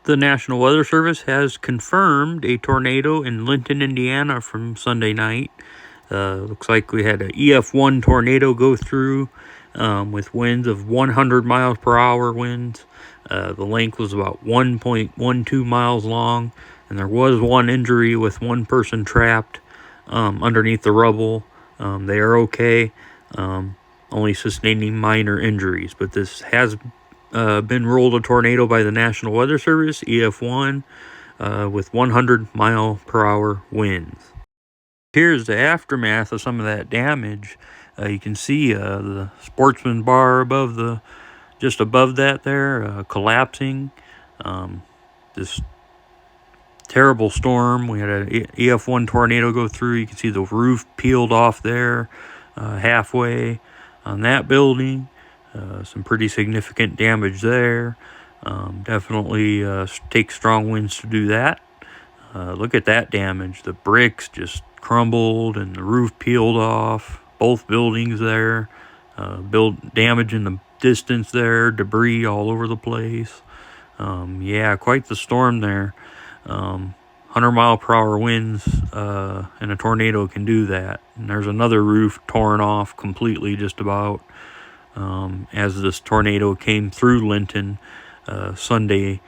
The National Weather Service has confirmed a tornado in Linton, Indiana from Sunday night. Looks like we had an EF-1 tornado go through with winds of 100 miles per hour winds. The length was about 1.12 miles long, and there was one injury with one person trapped underneath the rubble. They are okay, only sustaining minor injuries, but this has been ruled a tornado by the National Weather Service, EF-1, with 100 mile per hour winds. Here's the aftermath of some of that damage. You can see the Sportsman bar just above that there, collapsing. This terrible storm. We had an EF-1 tornado go through. You can see the roof peeled off there halfway on that building. Some pretty significant damage there. Definitely takes strong winds to do that. Look at that damage. The bricks just crumbled and the roof peeled off. Both buildings there. Damage in the distance there. Debris all over the place. Yeah, quite the storm there. 100 mile per hour winds and a tornado can do that. And there's another roof torn off completely just about. As this tornado came through Linton Sunday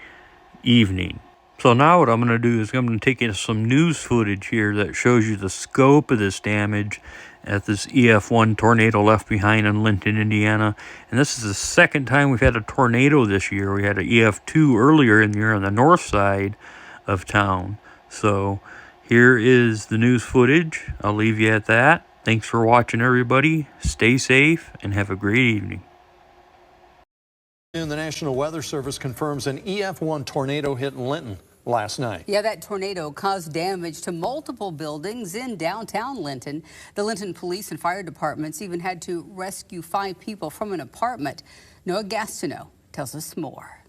evening. So now what I'm going to do is I'm going to take you to some news footage here that shows you the scope of this damage at this EF-1 tornado left behind in Linton, Indiana. And this is the second time we've had a tornado this year. We had an EF-2 earlier in the year on the north side of town. So here is the news footage. I'll leave you at that. Thanks for watching, everybody. Stay safe and have a great evening. And the National Weather Service confirms an EF-1 tornado hit Linton last night. Yeah, that tornado caused damage to multiple buildings in downtown Linton. The Linton Police and Fire Departments even had to rescue 5 people from an apartment. Noah Gastineau tells us more.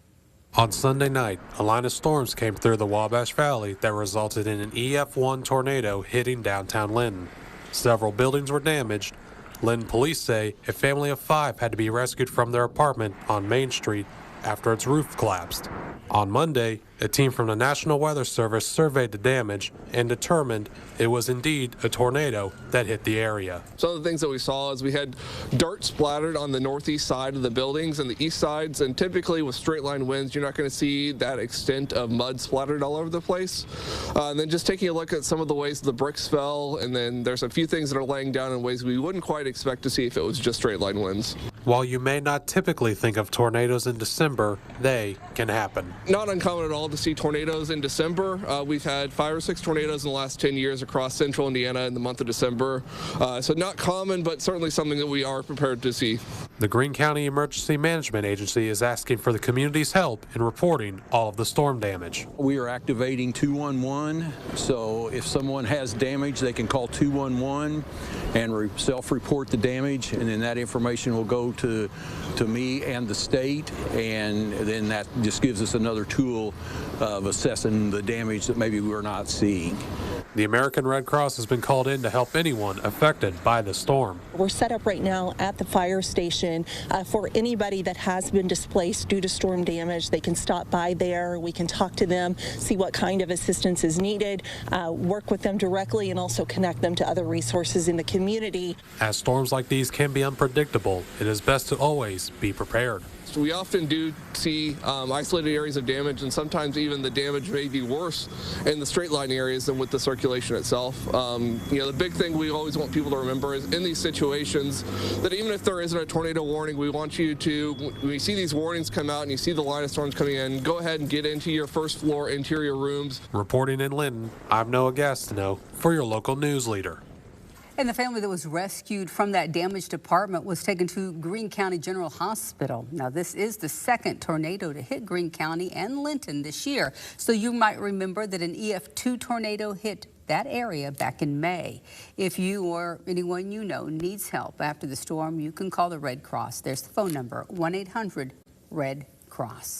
On Sunday night, a line of storms came through the Wabash Valley that resulted in an EF-1 tornado hitting downtown Linton. Several buildings were damaged. Linton police say a family of 5 had to be rescued from their apartment on Main Street after its roof collapsed. On Monday, a team from the National Weather Service surveyed the damage and determined it was indeed a tornado that hit the area. Some of the things that we saw is we had dirt splattered on the northeast side of the buildings and the east sides, and typically with straight line winds, you're not going to see that extent of mud splattered all over the place. And then just taking a look at some of the ways the bricks fell, and then there's a few things that are laying down in ways we wouldn't quite expect to see if it was just straight line winds. While you may not typically think of tornadoes in December, they can happen. Not uncommon at all to see tornadoes in December. We've had 5 or 6 tornadoes in the last 10 years across central Indiana in the month of December. So not common, but certainly something that we are prepared to see. The Greene County Emergency Management Agency is asking for the community's help in reporting all of the storm damage. We are activating 211, so if someone has damage, they can call 211 and self-report the damage, and then that information will go to me and the state, and then that just gives us another tool of assessing the damage that maybe we're not seeing. The American Red Cross has been called in to help anyone affected by the storm. We're set up right now at the fire station for anybody that has been displaced due to storm damage. They can stop by there. We can talk to them, see what kind of assistance is needed, work with them directly, and also connect them to other resources in the community. As storms like these can be unpredictable, it is best to always be prepared. We often do see isolated areas of damage, and sometimes even the damage may be worse in the straight line areas than with the circulation itself. The big thing we always want people to remember is in these situations that even if there isn't a tornado warning, we want you to, when you see these warnings come out and you see the line of storms coming in, go ahead and get into your first floor interior rooms. Reporting in Linton, I'm Noah Gastineau for your local news leader. And the family that was rescued from that damaged apartment was taken to Greene County General Hospital. Now, this is the second tornado to hit Greene County and Linton this year. So you might remember that an EF-2 tornado hit that area back in May. If you or anyone you know needs help after the storm, you can call the Red Cross. There's the phone number, 1-800-RED-CROSS.